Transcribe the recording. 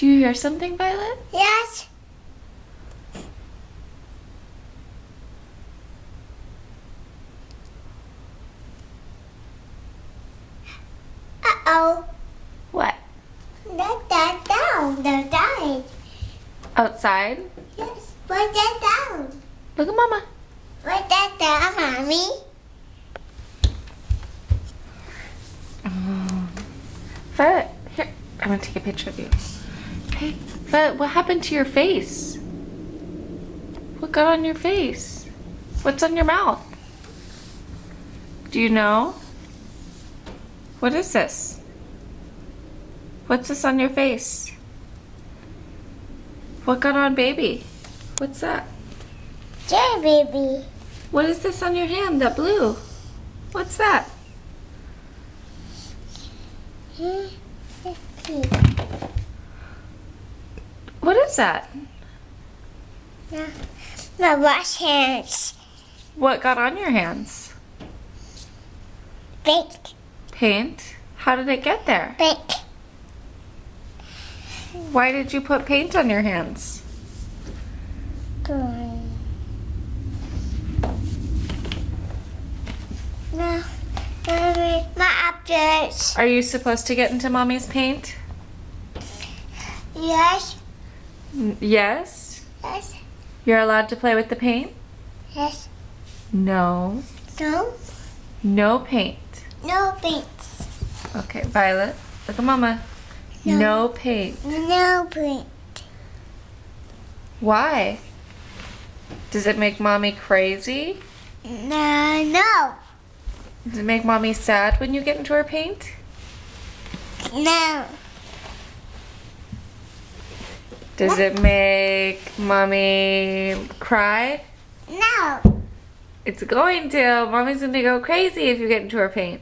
Do you hear something, Violet? Yes. Uh-oh. What? That down. They're dying. Outside? Yes. Put that down. Look at Mama. Put that down, Mommy. Violet, here. I'm going to take a picture of you. Hey, Violet, what happened to your face? What got on your face? What's on your mouth? Do you know? What is this? What's this on your face? What got on baby? What's that? Yeah, baby. What is this on your hand, that blue? What's that? What is that? My wash hands. What got on your hands? Pink. Paint? How did it get there? Pink. Why did you put paint on your hands? No. Mommy, my objects. Are you supposed to get into Mommy's paint? Yes. Yes? Yes. You're allowed to play with the paint? Yes. No. No. No paint. No pink. Okay, Violet, look at Mama. No. No paint. No pink. Why? Does it make Mommy crazy? No. Does it make Mommy sad when you get into her paint? No. Does it make Mommy cry? No. It's going to. Mommy's going to go crazy if you get into her paint.